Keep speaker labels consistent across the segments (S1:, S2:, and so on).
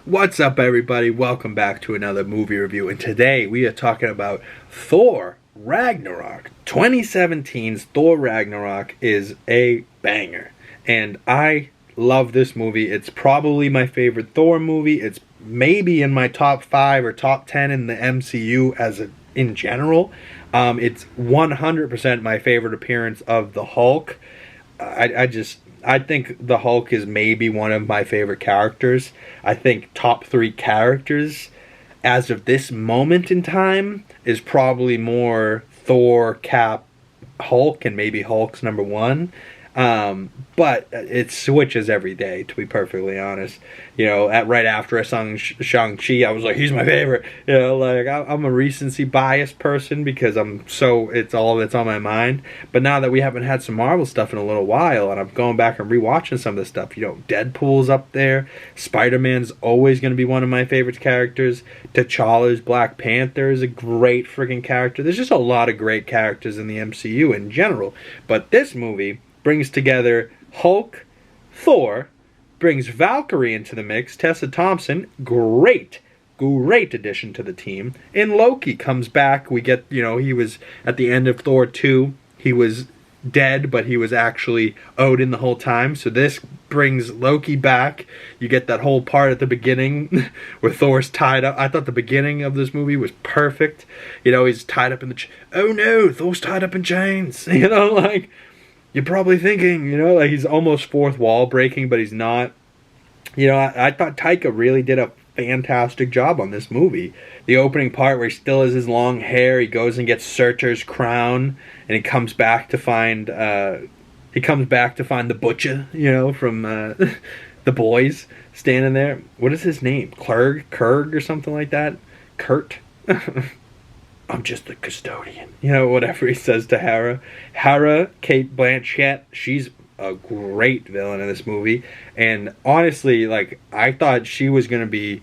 S1: What's up, everybody? Welcome back to another movie review, and today we are talking about Thor Ragnarok. 2017's Thor Ragnarok is a banger, and I love this movie. It's probably my favorite Thor movie. It's maybe in my top 5 or top 10 in the MCU in general. It's 100% my favorite appearance of the Hulk. I think the Hulk is maybe one of my favorite characters. I think top 3 characters as of this moment in time is probably more Thor, Cap, Hulk, and maybe Hulk's number 1. But it switches every day, to be perfectly honest. You know, right after I saw Shang-Chi, I was like, he's my favorite. You know, like, I'm a recency bias person because it's all that's on my mind. But now that we haven't had some Marvel stuff in a little while, and I'm going back and rewatching some of this stuff, you know, Deadpool's up there. Spider-Man's always going to be one of my favorite characters. T'Challa's Black Panther is a great freaking character. There's just a lot of great characters in the MCU in general. But this movie brings together Hulk, Thor, brings Valkyrie into the mix, Tessa Thompson, great addition to the team, and Loki comes back. We get, you know, he was at the end of Thor 2, he was dead, but he was actually Odin the whole time, so this brings Loki back. You get that whole part at the beginning where Thor's tied up. I thought the beginning of this movie was perfect. You know, he's tied up in oh no, Thor's tied up in chains. You know, like, you're probably thinking, you know, like he's almost fourth wall breaking, but he's not. You know, I thought Taika really did a fantastic job on this movie. The opening part where he still has his long hair, he goes and gets Surtur's crown, and he comes back to find the butcher, you know, from the boys standing there. What is his name? Kurg or something like that? Kurt? I'm just the custodian. You know, whatever he says to Hera. Hera, Cate Blanchett, she's a great villain in this movie. And honestly, like, I thought she was going to be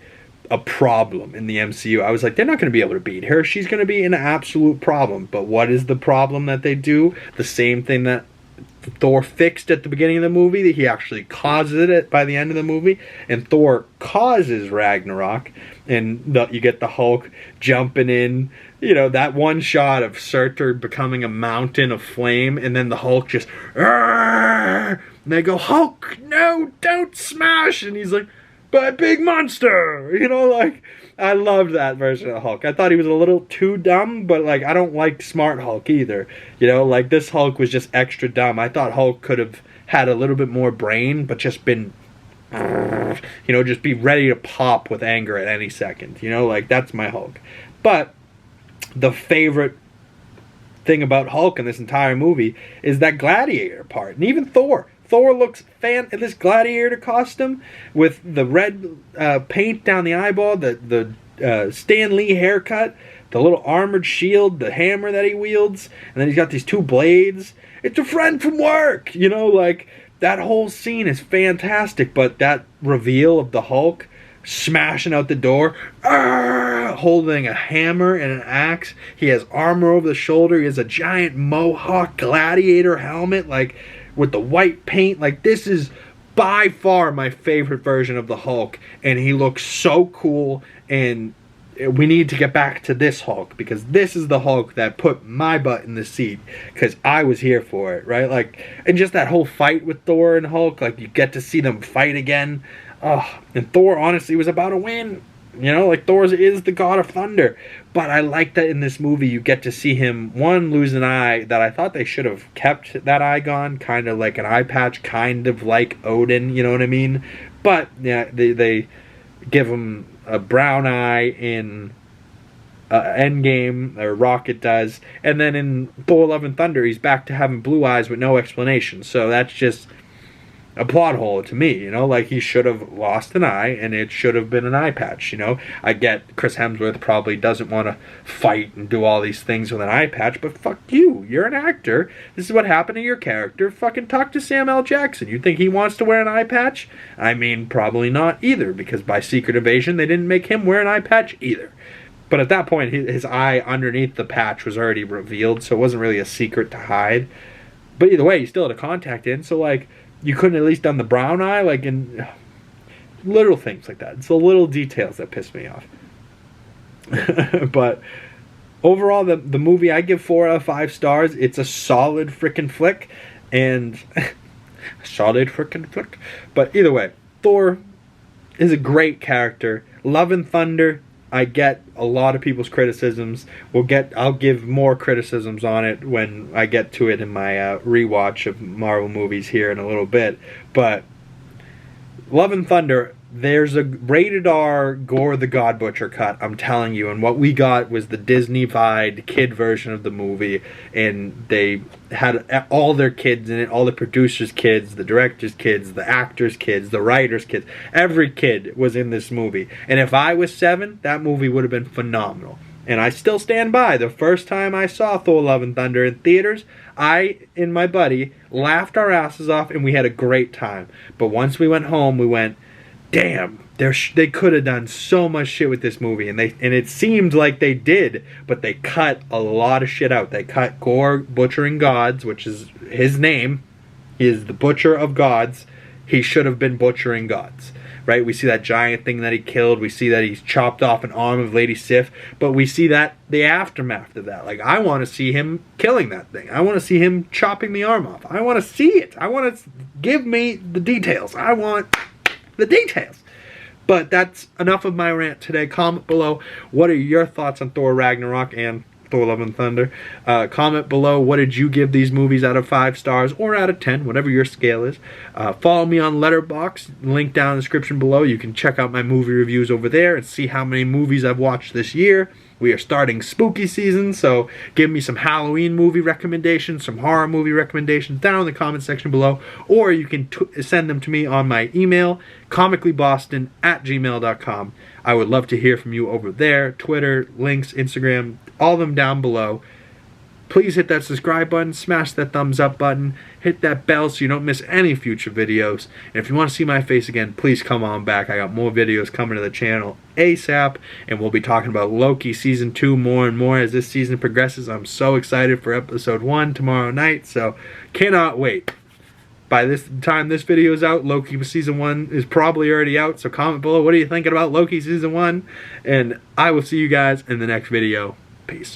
S1: a problem in the MCU. I was like, they're not going to be able to beat her. She's going to be an absolute problem. But what is the problem that they do? The same thing that Thor fixed at the beginning of the movie, that he actually causes it by the end of the movie, and Thor causes Ragnarok, and you get the Hulk jumping in, you know, that one shot of Surtur becoming a mountain of flame, and then the Hulk just, and they go, Hulk, no, don't smash, and he's like, but big monster, you know, like, I loved that version of Hulk. I thought he was a little too dumb, but, like, I don't like smart Hulk either. You know, like, this Hulk was just extra dumb. I thought Hulk could have had a little bit more brain, but just been, you know, just be ready to pop with anger at any second. You know, like, that's my Hulk. But the favorite thing about Hulk in this entire movie is that gladiator part. And even Thor looks in this gladiator costume with the red paint down the eyeball, the Stan Lee haircut, the little armored shield, the hammer that he wields, and then he's got these 2 blades. It's a friend from work, you know, like, that whole scene is fantastic. But that reveal of the Hulk smashing out the door, holding a hammer and an axe, he has armor over the shoulder, he has a giant mohawk gladiator helmet, like, with the white paint. Like, this is by far my favorite version of the Hulk, and he looks so cool, and we need to get back to this Hulk, because this is the Hulk that put my butt in the seat, because I was here for it, right? Like, and just that whole fight with Thor and Hulk, like, you get to see them fight again. And Thor honestly was about to win. You know, like, Thor is the god of thunder. But I like that in this movie you get to see him, one, lose an eye, that I thought they should have kept that eye gone, kind of like an eye patch, kind of like Odin, you know what I mean? But, yeah, they give him a brown eye in Endgame, or Rocket does, and then in Thor Love and Thunder, he's back to having blue eyes with no explanation. So that's just a plot hole to me, you know, like, he should have lost an eye, and it should have been an eye patch, you know. I get Chris Hemsworth probably doesn't want to fight and do all these things with an eye patch, but fuck you, you're an actor, this is what happened to your character, fucking talk to Sam L. Jackson. You think he wants to wear an eye patch? I mean, probably not either, because by Secret Invasion, they didn't make him wear an eye patch either. But at that point, his eye underneath the patch was already revealed, so it wasn't really a secret to hide. But either way, he still had a contact in, so, like, you couldn't at least done the brown eye, like, in little things like that. It's the little details that piss me off. But overall, the movie, I give 4 out of 5 stars. It's a solid freaking flick, and solid freaking flick. But either way, Thor is a great character. Love and Thunder, I get a lot of people's criticisms. I'll give more criticisms on it when I get to it in my rewatch of Marvel movies here in a little bit. But Love and Thunder, there's a rated R Gore the God Butcher cut, I'm telling you, and what we got was the Disney-fied kid version of the movie, and they had all their kids in it, all the producers' kids, the directors' kids, the actors' kids, the writers' kids. Every kid was in this movie, and if I was 7, that movie would have been phenomenal. And I still stand by, the first time I saw Thor Love and Thunder in theaters, I and my buddy laughed our asses off, and we had a great time. But once we went home, we went, damn, they could have done so much shit with this movie, and it seemed like they did, but they cut a lot of shit out. They cut Gore butchering gods, which is his name. He is the butcher of gods. He should have been butchering gods, right? We see that giant thing that he killed. We see that he's chopped off an arm of Lady Sif, but we see that the aftermath of that. Like, I want to see him killing that thing. I want to see him chopping the arm off. I want to see it. I want to give me the details. I want the details. But that's enough of my rant today. Comment below, what are your thoughts on Thor Ragnarok and Thor Love and Thunder? Comment below, what did you give these movies out of 5 stars or out of 10, whatever your scale is. Follow me on Letterboxd, link down in the description below. You can check out my movie reviews over there and see how many movies I've watched this year. We are starting spooky season, so give me some Halloween movie recommendations, some horror movie recommendations down in the comment section below, or you can send them to me on my email, comicallyboston@gmail.com. I would love to hear from you over there. Twitter, links, Instagram, all of them down below. Please hit that subscribe button, smash that thumbs up button, hit that bell so you don't miss any future videos. And if you want to see my face again, please come on back. I got more videos coming to the channel ASAP, and we'll be talking about Loki Season 2 more and more as this season progresses. I'm so excited for Episode 1 tomorrow night, so cannot wait. By this time this video is out, Loki Season 1 is probably already out, so comment below, what are you thinking about Loki Season 1? And I will see you guys in the next video. Peace.